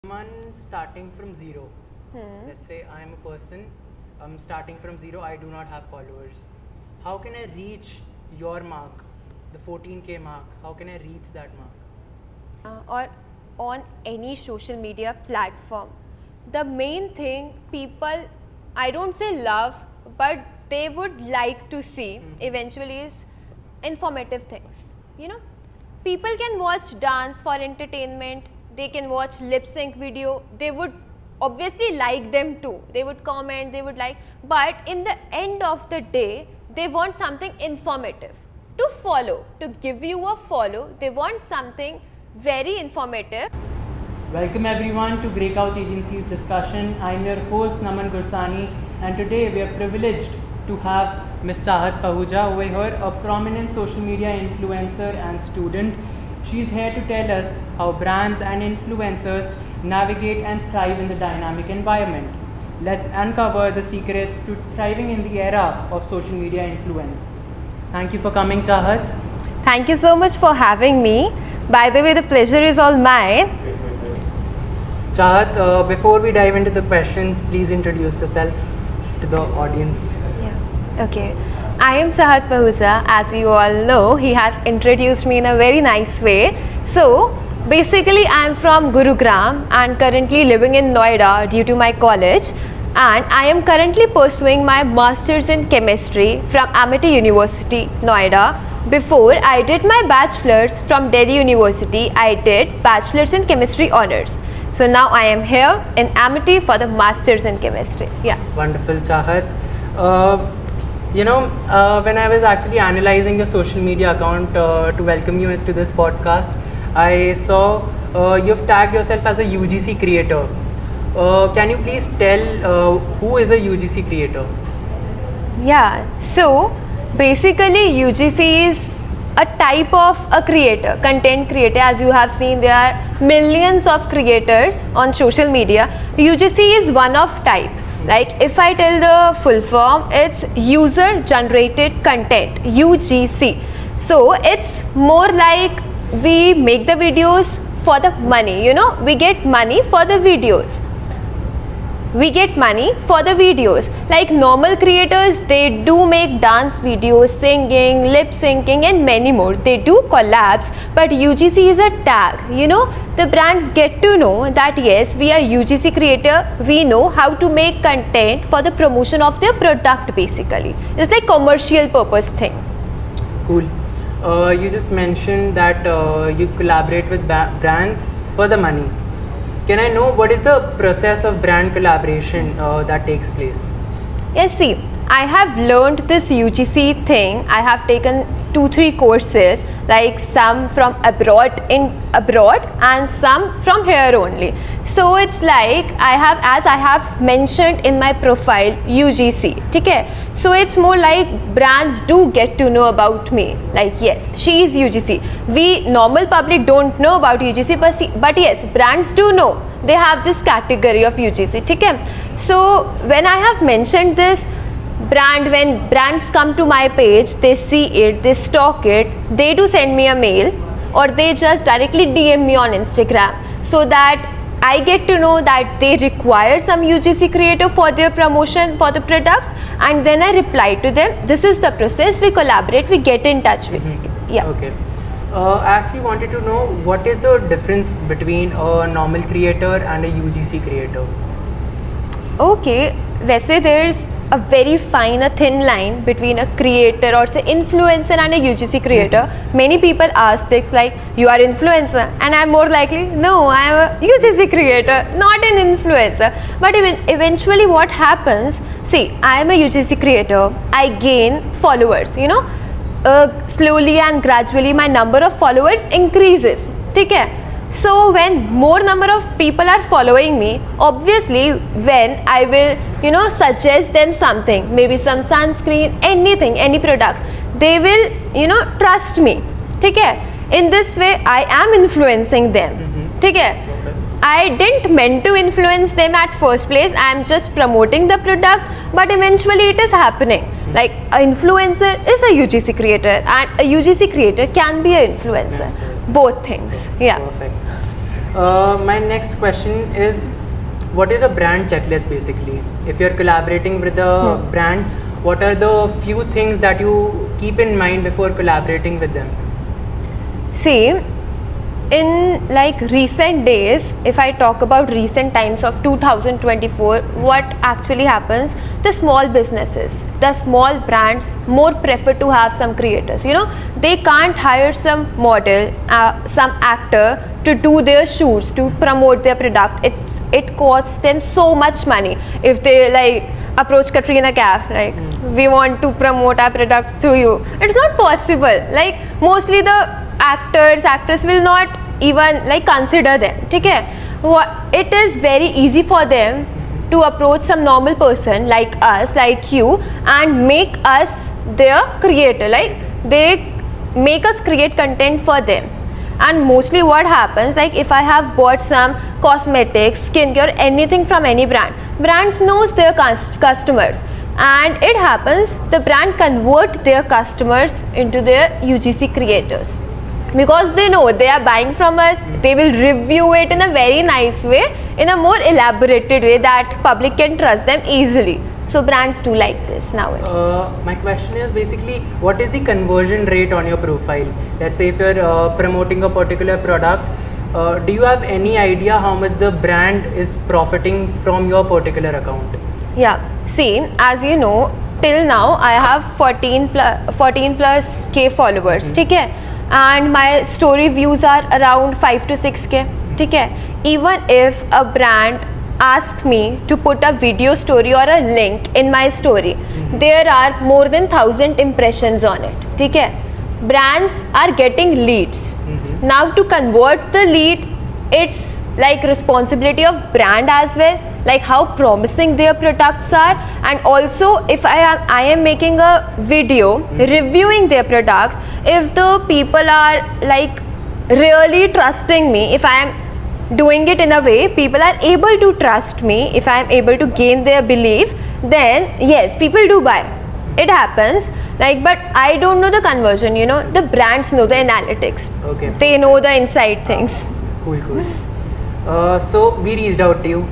Someone starting from zero. Let's say I'm a person, I'm starting from zero, I do not have followers. How can I reach your mark, the 14K mark? How can I reach that mark? Or on any social media platform, the main thing people, I don't say love, but they would like to see eventually is informative things. You know, people can watch dance for entertainment, they can watch lip sync video, they would obviously like them too, they would comment, they would like, but in the end of the day they want something informative to follow, to give you a follow. They want something very informative. Welcome everyone to Breakout Agency's discussion. I'm your host Naman Gursani, and today we are privileged to have Ms. Chahat Pahuja over here, a prominent social media influencer and student. She's here to tell us how brands and influencers navigate and thrive in the dynamic environment. Let's uncover the secrets to thriving in the era of social media influence. Thank you for coming, Chahat. Thank you so much for having me. By the way, the pleasure is all mine. Chahat, before we dive into the questions, please introduce yourself to the audience. Yeah. Okay. I am Chahat Pahuja. As you all know, he has introduced me in a very nice way. So, basically, I am from Gurugram and currently living in Noida due to my college. And I am currently pursuing my Masters in Chemistry from Amity University, Noida. Before I did my Bachelor's from Delhi University, I did Bachelor's in Chemistry Honours. So now I am here in Amity for the Masters in Chemistry. Yeah. Wonderful, Chahat. When I was actually analyzing your social media account to welcome you to this podcast, I saw you've tagged yourself as a UGC creator. Can you please tell who is a UGC creator? Yeah, so basically UGC is a type of a creator, content creator. As you have seen, there are millions of creators on social media. UGC is one of type. Like if I tell the full form, it's user generated content, UGC. So it's more like we make the videos for the money, you know, we get money for the videos. We get money for the videos. Like normal creators, they do make dance videos, singing, lip syncing and many more. They do collabs, but UGC is a tag. You know, the brands get to know that yes, we are UGC creator. We know how to make content for the promotion of their product basically. It's like commercial purpose thing. Cool. You just mentioned that you collaborate with brands for the money. Can I know what is the process of brand collaboration that takes place? Yes, see, I have learned this UGC thing. I have taken 2-3 courses, like some from abroad and some from here only. So it's like as I have mentioned in my profile, UGC. Okay? So it's more like brands do get to know about me. Like yes, she is UGC. We normal public don't know about UGC, but yes, brands do know. They have this category of UGC. Okay? So when I have mentioned this, when brands come to my page, they see it, they stalk it, they do send me a mail or they just directly DM me on Instagram, so that I get to know that they require some UGC creator for their promotion for the products, and then I reply to them. This is the process. We collaborate, we get in touch with. Yeah. Okay. I actually wanted to know what is the difference between a normal creator and a UGC creator? Okay, वैसे there's a very fine, a thin line between a creator or say influencer and a UGC creator. Many people ask things like, you are influencer, and I'm more likely, no, I am a UGC creator, not an influencer. But eventually what happens, see, I am a UGC creator, I gain followers, you know, slowly and gradually my number of followers increases. Okay? So when more number of people are following me, obviously when I will, you know, suggest them something, maybe some sunscreen, anything, any product, they will, you know, trust me. Okay? In this way, I am influencing them. Okay? I didn't meant to influence them at first place. I am just promoting the product, but eventually it is happening. Like an influencer is a UGC creator and a UGC creator can be an influencer. Both things. Yeah. Perfect. My next question is, what is a brand checklist basically? If you're collaborating with a brand, what are the few things that you keep in mind before collaborating with them? See, in like recent days, if I talk about recent times of 2024, what actually happens, the small businesses, the small brands more prefer to have some creators. You know, they can't hire some model, some actor to do their shoots, to promote their product. It costs them so much money. If they like approach Katrina Kaif, like we want to promote our products through you, it's not possible. Like mostly the actors will not even like consider them. Okay, it is very easy for them to approach some normal person like us, like you, and make us their creator. Like they make us create content for them. And mostly what happens, like if I have bought some cosmetics, skincare, anything from any brand, brands knows their customers, and it happens the brand convert their customers into their UGC creators, because they know they are buying from us. They will review it in a very nice way, in a more elaborated way that public can trust them easily. So brands do like this nowadays. My question is basically, what is the conversion rate on your profile? Let's say if you're promoting a particular product, do you have any idea how much the brand is profiting from your particular account? Yeah, see, as you know, till now I have 14 plus K followers, okay? And my story views are around 5 to 6K, okay? Even if a brand asks me to put a video story or a link in my story, there are more than 1,000 impressions on it, okay? Brands are getting leads. Now to convert the lead, it's like responsibility of brand as well, like how promising their products are. And also if I am making a video reviewing their product, if the people are like really trusting me, if I am doing it in a way people are able to trust me, if I am able to gain their belief, then yes, people do buy. It happens, like, but I don't know the conversion, you know, the brands know the analytics. Okay. They know the inside things. Cool. So we reached out to you.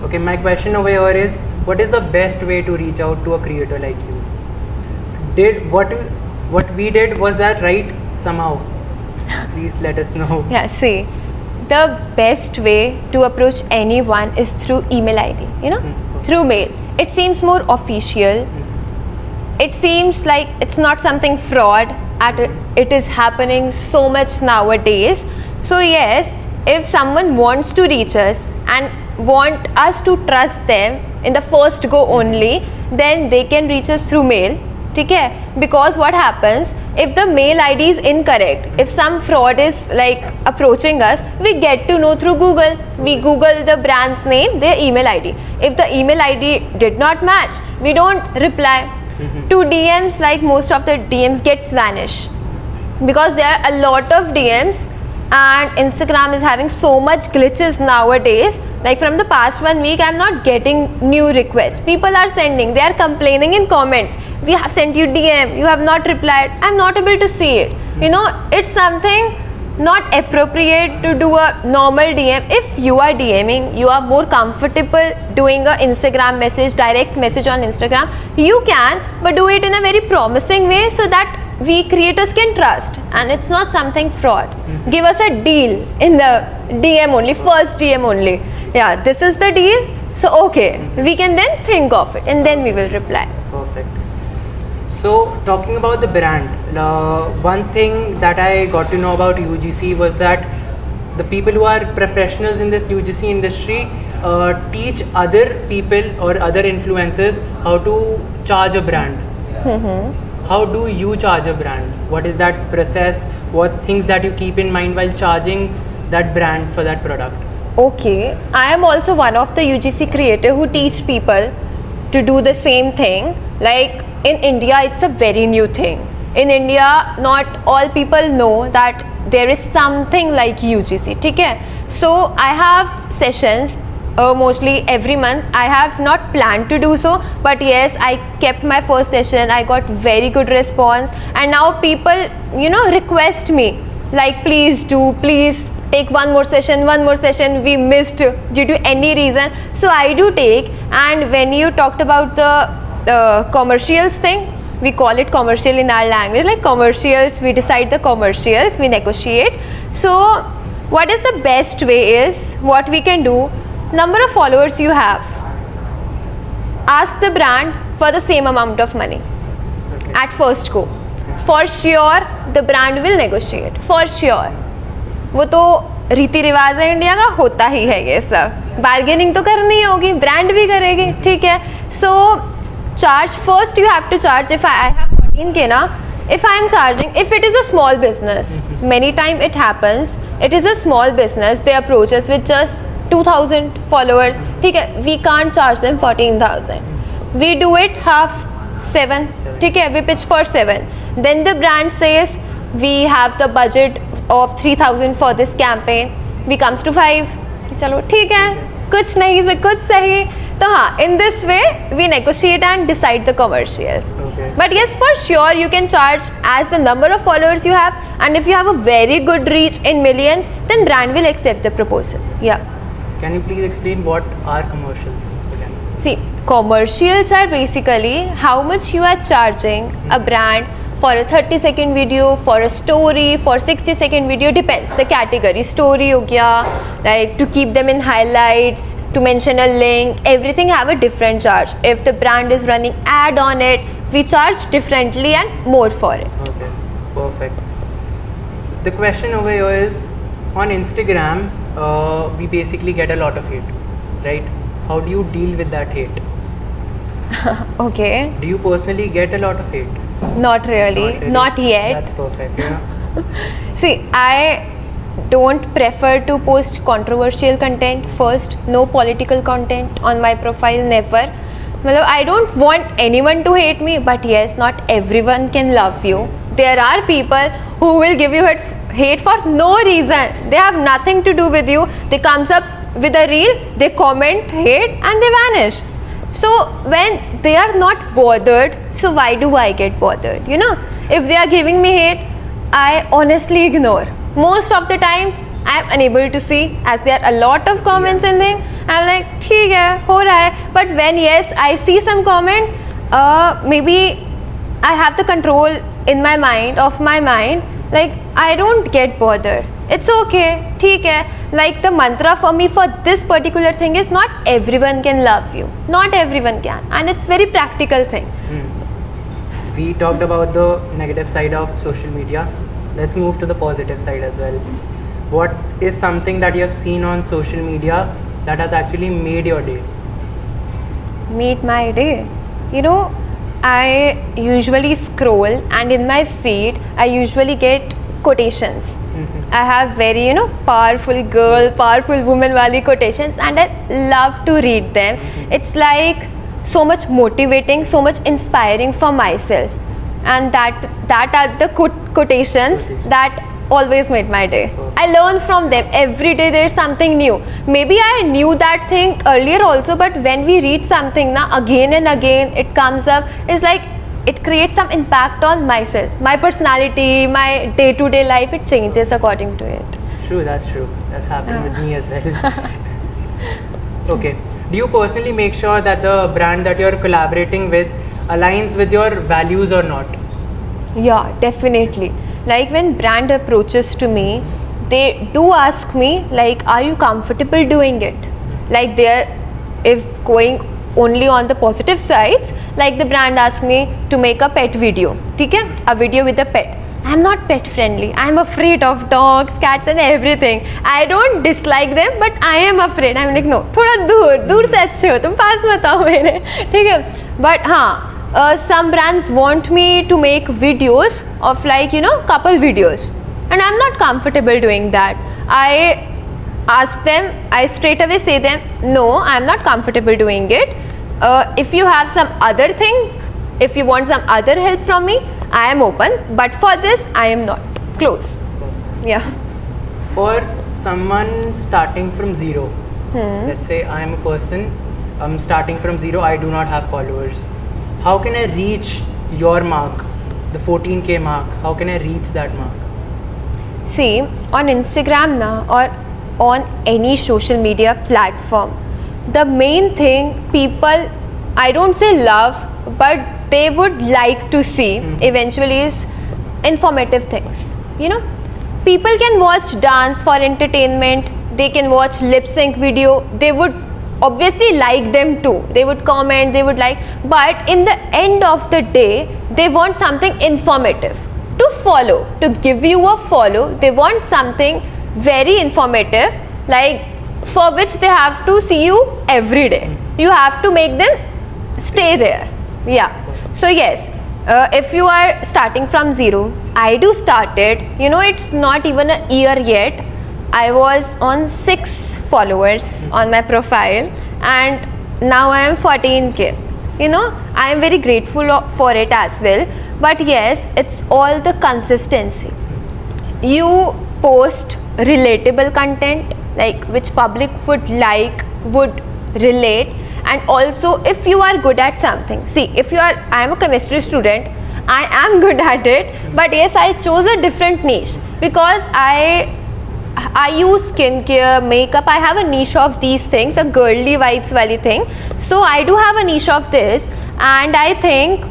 Okay, my question over here is, what is the best way to reach out to a creator like you? Did what we did, was that right somehow? Please let us know. Yeah, see, the best way to approach anyone is through email ID, you know, through mail. It seems more official. It seems like it's not something fraud. It is happening so much nowadays. So yes, if someone wants to reach us and want us to trust them in the first go only, then they can reach us through mail. Okay? Because what happens, if the mail ID is incorrect, if some fraud is like approaching us, we get to know through Google. We Google the brand's name, their email ID. If the email ID did not match, we don't reply. To DMs, like most of the DMs gets vanish, because there are a lot of DMs, and Instagram is having so much glitches nowadays. Like from the past 1 week, I'm not getting new requests. People are sending, they are complaining in comments, we have sent you DM, you have not replied. I'm not able to see it. You know, it's something not appropriate to do a normal DM. If you are DMing, you are more comfortable doing a Instagram message, direct message on Instagram, you can, but do it in a very promising way so that we creators can trust, and it's not something fraud. Give us a deal in the DM only, first DM only. Yeah, this is the deal. So okay, we can then think of it and then we will reply. Perfect. So talking about the brand, one thing that I got to know about UGC was that the people who are professionals in this UGC industry teach other people or other influencers how to charge a brand. How do you charge a brand? What is that process? What things that you keep in mind while charging that brand for that product? Okay, I am also one of the UGC creator who teach people to do the same thing. Like in India, it's a very new thing. In India, not all people know that there is something like UGC. Okay? So I have sessions mostly every month. I have not planned to do so, but yes, I kept my first session. I got very good response, and now people, you know, request me like, please do, please take one more session we missed due to any reason. So I do take. And when you talked about the commercials thing, we call it commercial in our language, like commercials, we decide the commercials, we negotiate. So what is the best way is, what we can do, number of followers you have, ask the brand for the same amount of money at first go. For sure the brand will negotiate, for sure. वो तो रीति रिवाज है India का, होता ही है ये सब, बार्गेनिंग तो करनी ही होगी, ब्रांड भी करेगी, ठीक है. सो charge first, you have to charge. If I have 14k na, if I am charging, if it is a small business, many time it happens, it is a small business, they approach us with just 2000 followers, ठीक है, we can't charge them 14,000, we do it half 7, ठीक है, we pitch for 7, then the brand says we have the budget of 3,000 for this campaign, we comes to 5, चलो ठीक है, कुछ नहीं से कुछ सही. तो हाँ, in this way we negotiate and decide the commercials. Okay. But yes, for sure you can charge as the number of followers you have, and if you have a very good reach in millions, then brand will accept the proposal. Yeah. Can you please explain what are commercials again? See, commercials are basically how much you are charging a brand for a 30-second video, for a story, for 60-second video, depends the category. Story हो गया, like to keep them in highlights, to mention a link, everything have a different charge. If the brand is running ad on it, we charge differently and more for it. Okay, perfect. The question over here is, on Instagram, we basically get a lot of hate, right? How do you deal with that hate? Okay. Do you personally get a lot of hate? Not really. Not yet. That's perfect, yeah. See, I don't prefer to post controversial content first. No political content on my profile, never. Well, I don't want anyone to hate me, but yes, not everyone can love you. There are people who will give you hate for no reason. They have nothing to do with you. They comes up with a reel, they comment, hate, and they vanish. So when they are not bothered, so why do I get bothered? You know, if they are giving me hate, I honestly ignore. Most of the time, I am unable to see, as there are a lot of comments and things. I'm like, ठीक है, हो रहा है. But when yes, I see some comment, maybe I have the control in my mind, of my mind. Like, I don't get bothered. It's okay, ठीक है. Like the mantra for me for this particular thing is, not everyone can love you. Not everyone can, and it's very practical thing. We talked about the negative side of social media. Let's move to the positive side as well. What is something that you have seen on social media that has actually made your day? Made my day. You know, I usually scroll, and in my feed, I usually get quotations. I have very, powerful girl, powerful woman wali quotations, and I love to read them. It's like so much motivating, so much inspiring for myself. And that are the quotations that always made my day. I learn from them. Every day there's something new. Maybe I knew that thing earlier also, but when we read something again and again, it comes up. It's like it creates some impact on myself, my personality, my day-to-day life. It changes according to it. True, that's true. That's happened with me as well. Okay. Do you personally make sure that the brand that you're collaborating with aligns with your values or not? Yeah, definitely. Like when brand approaches to me, they do ask me, like, are you comfortable doing it? Like if going only on the positive sides, like the brand asked me to make a pet video, okay? A video with a pet. I'm not pet friendly. I'm afraid of dogs, cats and everything. I don't dislike them, but I am afraid. I'm like, no, थोड़ा दूर से अच्छे हो, तुम पास मत आओ मेरे, ठीक है? But हाँ, some brands want me to make videos of couple videos, and I'm not comfortable doing that. I ask them, I straight away say them, no, I'm not comfortable doing it. If you have some other thing, if you want some other help from me, I am open, but for this I am not. Close. Yeah. For someone starting from zero, let's say I am a person, I'm starting from zero, I do not have followers. How can I reach your mark, the 14k mark? How can I reach that mark? See, on Instagram now or on any social media platform, the main thing people, I don't say love, but they would like to see eventually is informative things. You know, people can watch dance for entertainment, they can watch lip sync video, they would obviously like them too, they would comment, they would like, but in the end of the day they want something informative to follow, to give you a follow. They want something very informative, like for which they have to see you every day. You have to make them stay there. Yeah. So yes, if you are starting from zero, I do started, you know, it's not even a year yet. I was on 6 followers on my profile and now I am 14k. You know, I am very grateful for it as well. But yes, it's all the consistency. You post relatable content, like which public would like, would relate, and also if you are good at something. See, if you are, I am a chemistry student, I am good at it, but yes, I chose a different niche because I use skincare, makeup, I have a niche of these things, a girly vibes wali thing. So I do have a niche of this, and I think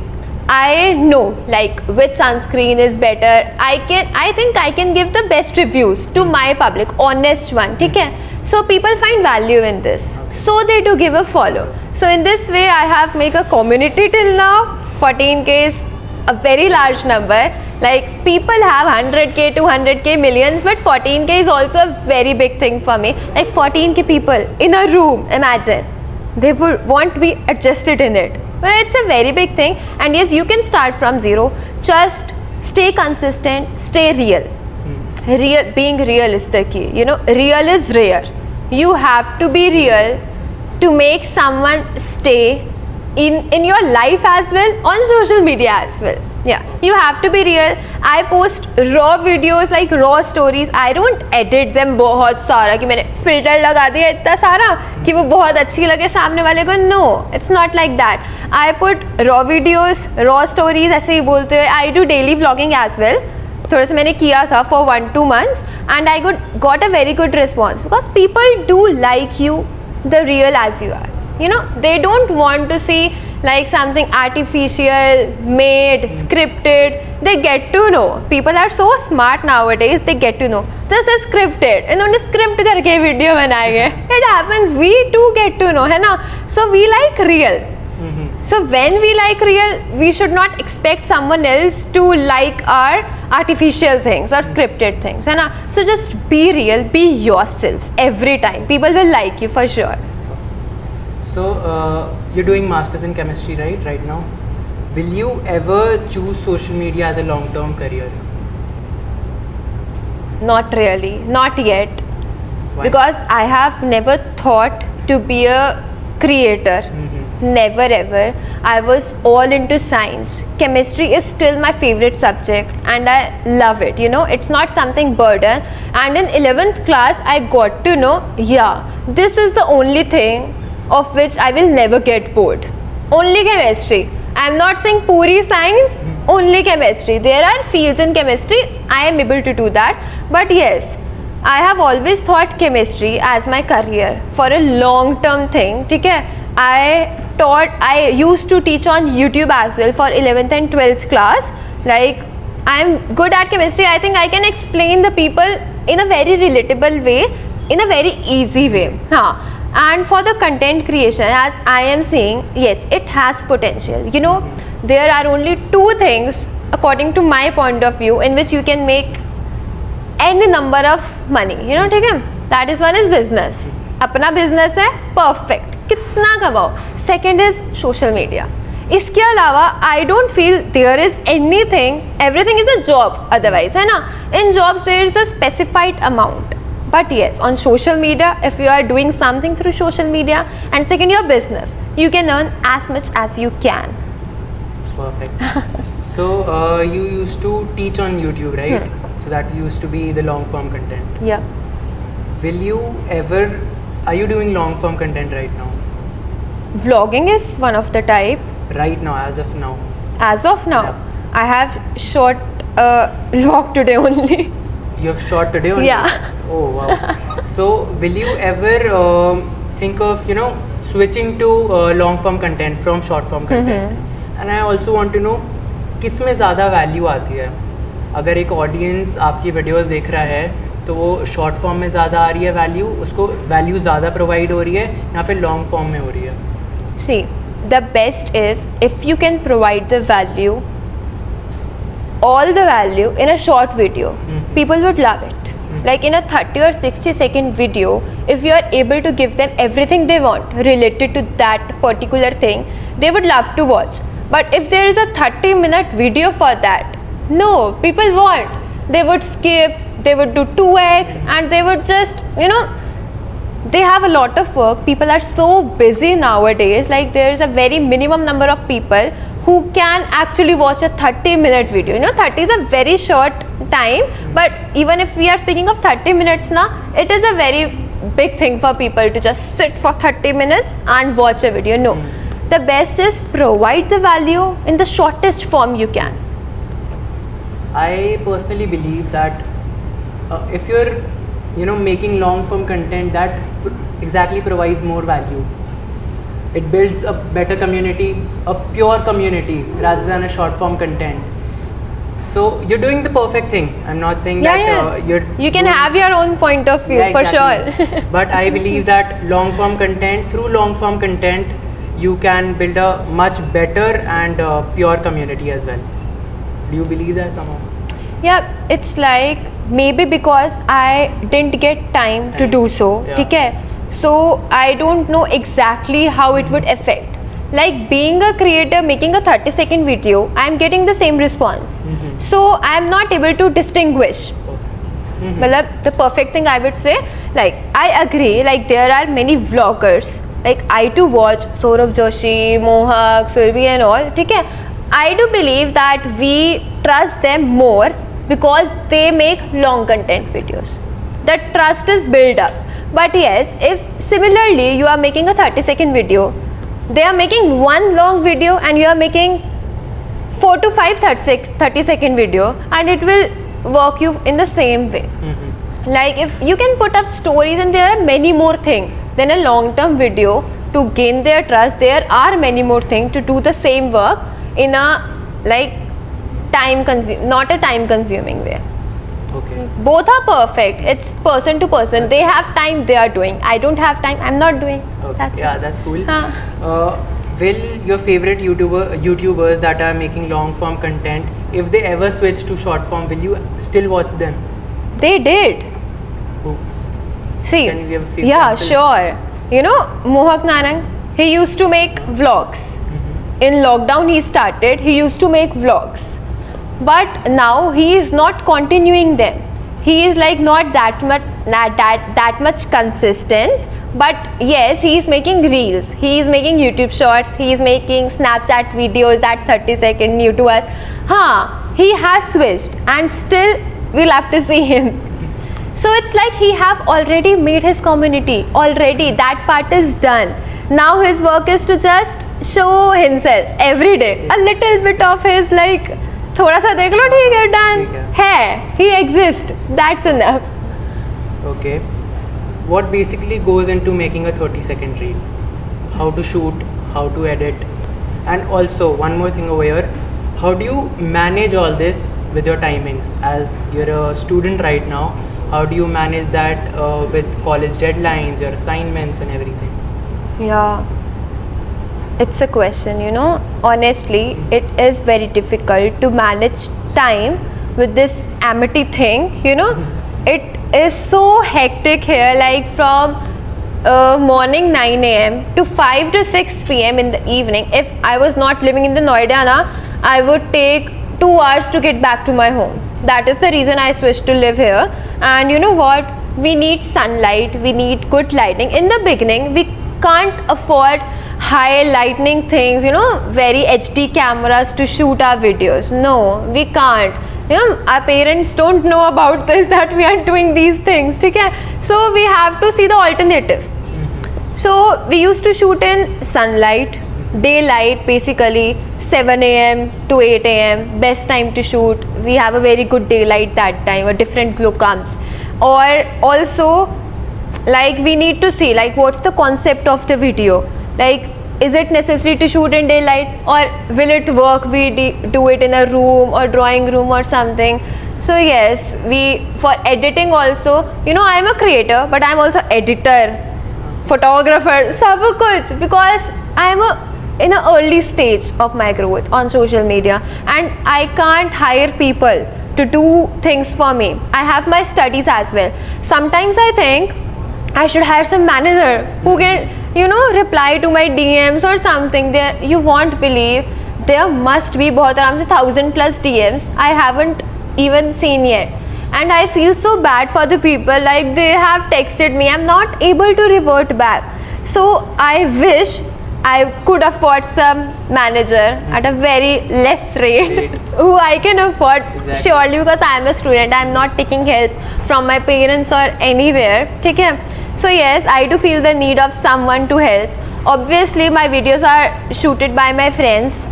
I know like which sunscreen is better. I think I can give the best reviews to my public, honest one, okay? So people find value in this, so they do give a follow. So in this way I have make a community till now. 14k is a very large number. Like people have 100k, 200k, millions, but 14k is also a very big thing for me. Like 14k people in a room, imagine. They would want to be adjusted in it. Well, it's a very big thing, and yes, you can start from zero. Just stay consistent, stay real. Real, being real is the key. You know, real is rare. You have to be real to make someone stay in your life as well, on social media as well. Yeah, you have to be real. I post raw videos, like raw stories. I don't edit them बहुत सारा कि मैंने filter लगा दिया इतना सारा कि वो बहुत अच्छी लगे सामने वाले को. No, it's not like that. I put raw videos, raw stories, ऐसे ही बोलते हुए. I do daily vlogging as well. थोड़ा सा मैंने किया था for 1-2 months, and I got a very good response because people do like you, the real as you are. You know, they don't want to see like something artificial, made, scripted. They get to know. People are so smart nowadays, they get to know. This is scripted. इन्होंने script करके video बनाए हैं. It happens. We too get to know, है ना? So we like real. So when we like real, we should not expect someone else to like our artificial things or scripted things, है ना? So just be real, be yourself every time. People will like you for sure. So you're doing masters in chemistry, right now? Will you ever choose social media as a long-term career? Not really, not yet. Why? Because I have never thought to be a creator. Never ever. I was all into science. Chemistry is still my favorite subject and I love it. You know, it's not something burden. And in 11th class, I got to know, yeah, this is the only thing of which I will never get bored. Only chemistry. I am not saying puri science, only chemistry. There are fields in chemistry, I am able to do that. But yes, I have always thought chemistry as my career for a long-term thing. Okay? I used to teach on YouTube as well for 11th and 12th class. Like, I am good at chemistry. I think I can explain the people in a very relatable way, in a very easy way. And for the content creation, as I am saying, yes, it has potential. You know, there are only 2 things, according to my point of view, in which you can make any number of money. You know, okay? That is, one is business. Apna business hai, perfect. कितना कमाओ. Second is social media. इसके अलावा I don't feel there is anything. Everything is a job otherwise, है ना? In jobs there is a specified amount. But yes, on social media, if you are doing something through social media, and second your business, you can earn as much as you can. Perfect. So you used to teach on YouTube, right? So that used to be the long form content. Yeah. Will you ever, are you doing long form content right now? Vlogging is one of the type. Right now, as of now. As of now, Yeah. I have shot a vlog today only. You've shot today only? Yeah. Oh wow. So will you ever think of switching to long form content from short form content? And I also want to know किस में ज़्यादा value आती है? अगर एक audience आपकी videos देख रहा है तो वो शॉर्ट फॉर्म में ज़्यादा आ रही है वैल्यू, उसको वैल्यू ज़्यादा प्रोवाइड हो रही है या फिर लॉन्ग फॉर्म में हो रही है? See, the best is if you can provide the value, all the value in a short video, people would love it. Like in a 30 or 60-second video, if you are able to give them everything they want related to that particular thing, they would love to watch. But if there is a 30-minute video for that, no, people won't. They would skip, they would do 2x, and they would just, they have a lot of work. People are so busy nowadays. Like there is a very minimum number of people who can actually watch a 30-minute video. 30 is a very short time, but even if we are speaking of 30 minutes now, it is a very big thing for people to just sit for 30 minutes and watch a video. No, the best is provide the value in the shortest form you can. I personally believe that if you're making long form content, that exactly provides more value. It builds a better community, a pure community rather than a short form content. So you're doing the perfect thing. I'm not saying that you can have your own point of view, for exactly. sure. But I believe that long form content, through long form content, you can build a much better and pure community as well. Do you believe that somehow? Yeah, it's like maybe because I didn't get time to do so. Yeah. Okay? So I don't know exactly how it would affect. Like being a creator, making a 30-second video, I am getting the same response. So I am not able to distinguish. The perfect thing I would say, like I agree, like there are many vloggers. Like I too watch Saurav Joshi, Mohak, Survi and all. Okay? I do believe that we trust them more because they make long content videos. The trust is built up. But yes, if similarly you are making a 30-second video, they are making one long video and you are making 4 to 5 30-second video, and it will work you in the same way. Like if you can put up stories and there are many more things than a long-term video to gain their trust, there are many more things to do the same work in a not a time consuming way. Okay. Both are perfect. It's person to person. They have time, they are doing. I don't have time, I'm not doing. Okay. That's cool. Huh. Will your favorite YouTubers that are making long form content, if they ever switch to short form, will you still watch them? They did. Who? See, Can you give a few yeah, examples? sure. Mohak Narang, he used to make vlogs. In lockdown he started, he used to make vlogs. But now he is not continuing them. He is like not that much consistent. But yes, he is making reels. He is making YouTube shorts. He is making Snapchat videos that 30-second new to us. He has switched and still we'll have to see him. So it's like he have already made his community. Already that part is done. Now his work is to just show himself every day. A little bit of his like, थोड़ा सा देख लो, ठीक है, done है. He exists. That's enough. Okay. What basically goes into making a 30-second reel? How to shoot, how to edit, and also one more thing over here. How do you manage all this with your timings? As you're a student right now, how do you manage that with college deadlines, your assignments and everything? Yeah, it's a question, honestly it is very difficult to manage time with this amity thing. It is so hectic here, like from morning 9 a.m. to 5 to 6 p.m. in the evening. If I was not living in the Noida I would take 2 hours to get back to my home. That is the reason I switched to live here. And you know what, we need sunlight, we need good lighting. In the beginning we can't afford high lightning things, very HD cameras to shoot our videos. No, we can't. Our parents don't know about this, that we are doing these things. Okay? So we have to see the alternative. So we used to shoot in sunlight, daylight, basically 7 a.m. to 8 a.m. best time to shoot. We have a very good daylight that time, a different glow comes. Or also, like, we need to see like what's the concept of the video. Like, is it necessary to shoot in daylight, or will it work we do it in a room or drawing room or something? So yes, we for editing also, you know, I'm a creator but I'm also editor, photographer, sab kuch, because I'm in an early stage of my growth on social media, and I can't hire people to do things for me. I have my studies as well. Sometimes I think I should hire some manager who can, you know, reply to my DMs or something. There, you won't believe, there must be bahut aram se 1,000+ DMs I haven't even seen yet, and I feel so bad for the people. Like, they have texted me, I'm not able to revert back. So I wish I could afford some manager at a very less rate who I can afford. Exactly. Surely, because I am a student, I am not taking help from my parents or anywhere. Okay? So yes, I do feel the need of someone to help. Obviously, my videos are shooted by my friends.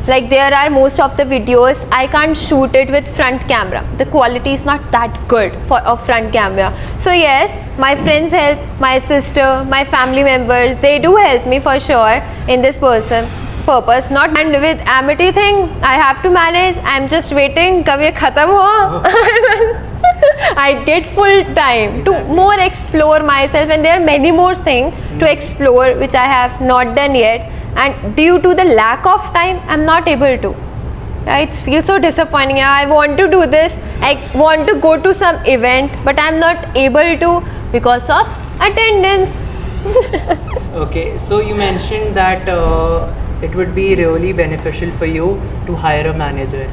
Like, there are most of the videos I can't shoot it with front camera. The quality is not that good for a front camera. So yes, my friends help, my sister, my family members, they do help me for sure in this purpose. Not, and with Amity thing, I have to manage. I'm just waiting कब ये खत्म हो. I get full time to more explore myself, and there are many more things to explore which I have not done yet, and due to the lack of time I'm not able to. It feels so disappointing. I want to do this, I want to go to some event, but I'm not able to because of attendance. Okay, so you mentioned that it would be really beneficial for you to hire a manager.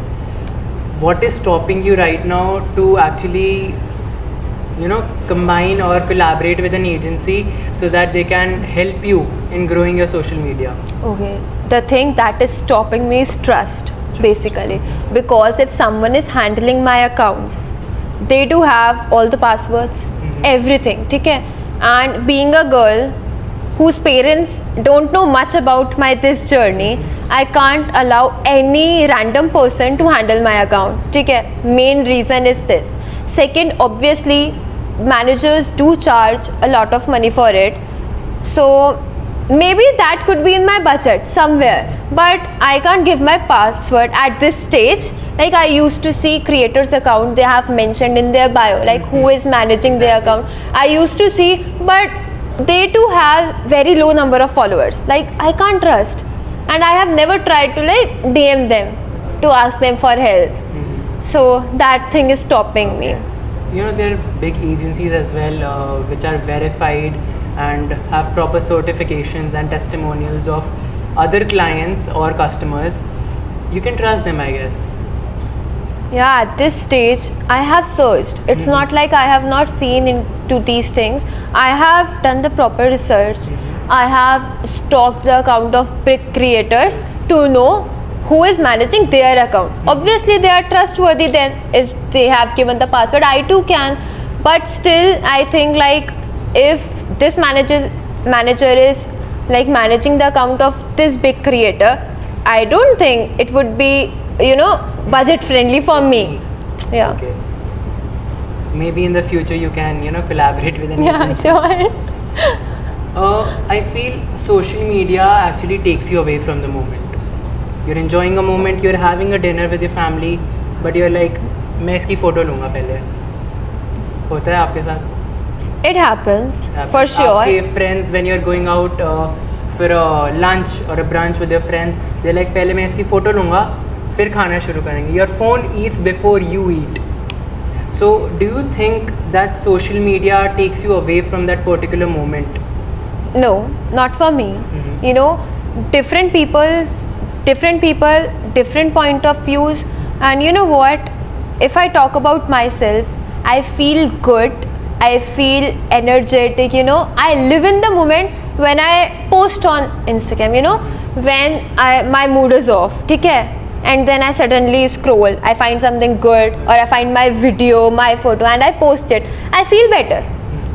What is stopping you right now to actually, you know, combine or collaborate with an agency so that they can help you in growing your social media? Okay, the thing that is stopping me is trust, basically, because if someone is handling my accounts, they do have all the passwords, everything, okay? And being a girl whose parents don't know much about this journey, I can't allow any random person to handle my account. Okay? Main reason is this. Second, obviously, managers do charge a lot of money for it. So maybe that could be in my budget somewhere, but I can't give my password at this stage. Like, I used to see creators' account, they have mentioned in their bio, like who is managing their account. I used to see, but they too have very low number of followers. Like, I can't trust, and I have never tried to like DM them to ask them for help. So that thing is stopping me. You know, there are big agencies as well which are verified and have proper certifications and testimonials of other clients or customers. You can trust them, I guess. Yeah, at this stage, I have searched. It's not like I have not seen into these things. I have done the proper research. I have stalked the account of big creators to know who is managing their account. Obviously, they are trustworthy then if they have given the password. I too can. But still, I think like if this manager is like managing the account of this big creator, I don't think it would be, you know, budget friendly for me. Yeah. Okay. Maybe in the future you can, you know, collaborate with an Yeah, agency. sure. I feel social media actually takes you away from the moment. You're enjoying a moment, you're having a dinner with your family, but you're like, मैं इसकी photo लूँगा पहले. होता है आपके साथ? It happens, for sure. आपके friends, when you're going out for a lunch or a brunch with your friends, they're like, पहले मैं इसकी फोटो लूँगा, फिर खाना शुरू करेंगे. Your phone eats before you eat. So, do you think that social media takes you away from that particular moment? No, not for me. You know, different people, different point of views. And you know what? If I talk about myself, I feel good, I feel energetic, you know. I live in the moment when I post on Instagram, you know, when my mood is off, okay? And then I suddenly scroll, I find something good, or I find my video, my photo, and I post it. I feel better.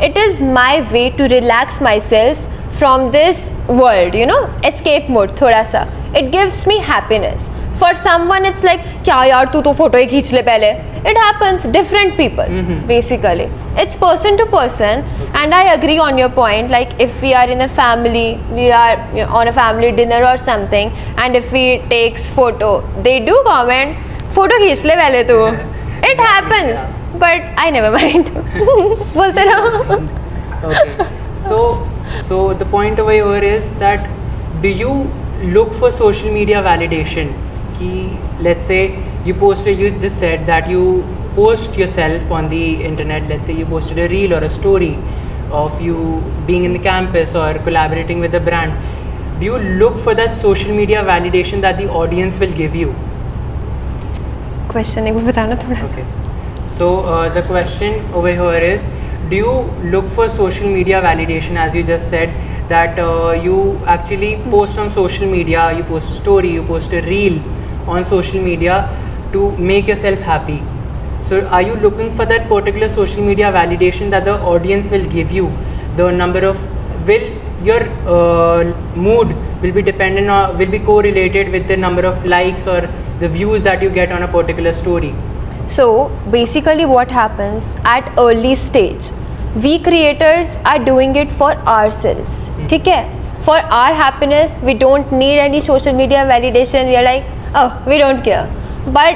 It is my way to relax myself from this world, you know, escape mode thoda sa. It gives me happiness. For someone it's like, kya yaar tu to photo hi khich le pehle. It happens, different people basically. It's person to person, and I agree on your point. Like if we are in a family, we are on a family dinner or something, and if we takes photo, they do comment, photo khich le pehle tu. It happens, but I never mind. Bolte raho. Okay. So the point over here is that, do you look for social media validation? Ki, let's say you just said that you post yourself on the internet. Let's say you posted a reel or a story of you being in the campus or collaborating with a brand. Do you look for that social media validation that the audience will give you? Question एक बार बताना थोड़ा. Okay. So the question over here is, do you look for social media validation, as you just said that you actually post on social media, you post a story, you post a reel on social media to make yourself happy. So are you looking for that particular social media validation that the audience will give you? The number of, your mood will be dependent on, will be correlated with the number of likes or the views that you get on a particular story. So basically what happens at early stage, we creators are doing it for ourselves. ठीक है? For our happiness, we don't need any social media validation. We are like, oh, we don't care. But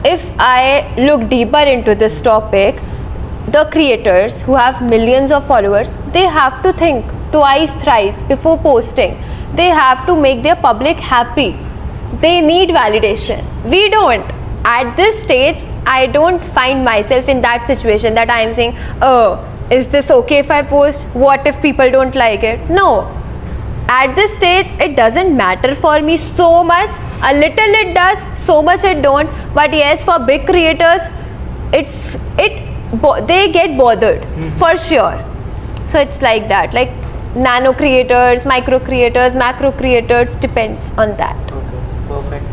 if I look deeper into this topic, the creators who have millions of followers, they have to think twice, thrice before posting. They have to make their public happy. They need validation. We don't. At this stage, I don't find myself in that situation that I am saying, oh, is this okay if I post? What if people don't like it? No. At this stage, it doesn't matter for me so much. A little it does, so much it don't. But yes, for big creators, they get bothered for sure. So it's like that. Like nano creators, micro creators, macro creators, depends on that. Okay, perfect.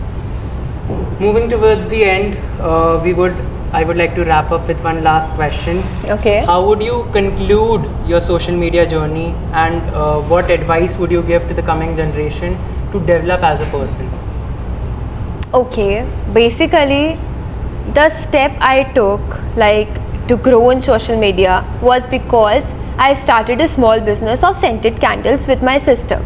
Moving towards the end, I would like to wrap up with one last question. Okay. How would you conclude your social media journey, and what advice would you give to the coming generation to develop as a person? Okay, basically the step I took like to grow in social media was because I started a small business of scented candles with my sister.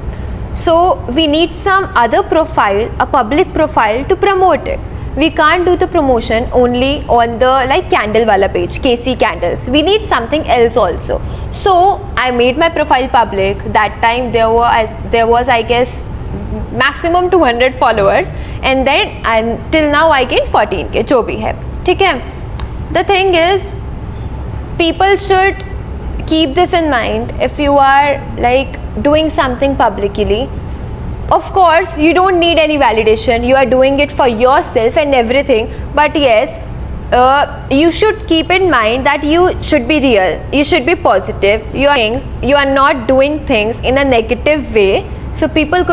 So we need some other profile, a public profile to promote it. We can't do the promotion only on the like candle wala page, KC candles. We need something else also. So I made my profile public. That time there was I guess maximum 200 followers, and then until now I gained 14k जो भी है, ठीक है. The thing is, people should keep this in mind. If you are like doing something publicly, of course you don't need any validation. You are doing it for yourself and everything. But yes, you should keep in mind that you should be real. You should be positive. You are not doing things in a negative way. So people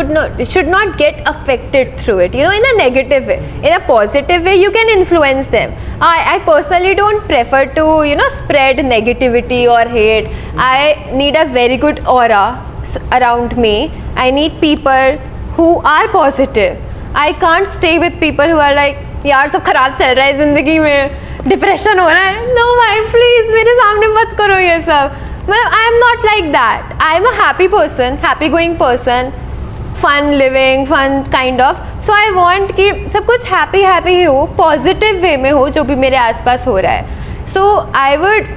should not get affected through it, you know, in a negative way. In a positive way, you can influence them. I personally don't prefer to, you know, spread negativity or hate. I need a very good aura around me. I need people who are positive. I can't stay with people who are like, यार सब खराब चल रहा है ज़िंदगी में, depression हो रहा है. No भाई, please मेरे सामने मत करो ये सब. Well, I am not like that. I am a happy person, happy going person, fun living, fun kind of. So I want कि सब कुछ happy ही हो, positive way में हो जो भी मेरे आसपास हो रहा है. So I would,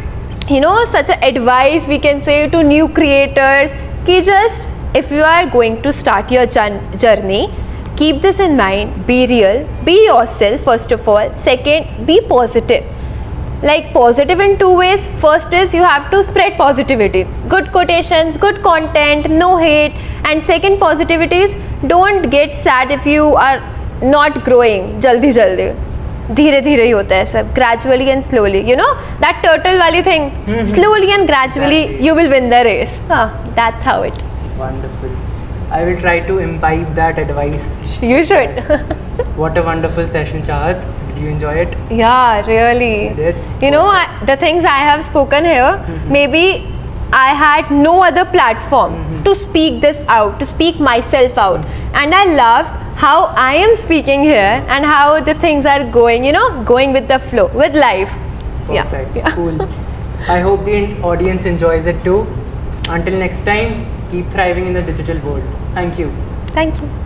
you know, such a advice we can say to new creators कि just if you are going to start your journey, keep this in mind. Be real, be yourself first of all. Second, be positive. Like positive in two ways. First is you have to spread positivity, good quotations, good content, no hate. And second positivity is don't get sad if you are not growing जल्दी धीरे धीरे ही होता है सब, gradually and slowly, you know that turtle वाली thing, slowly and gradually you will win the race. That's how it. Wonderful. I will try to imbibe that advice. You should. What a wonderful session, Chahat. Did you enjoy it? Yeah, really. You did? You know, the things I have spoken here, maybe I had no other platform to speak this out, to speak myself out. And I love how I am speaking here and how the things are going, you know, going with the flow, with life. Perfect. Yeah. Cool. I hope the audience enjoys it too. Until next time, keep thriving in the digital world. Thank you. Thank you.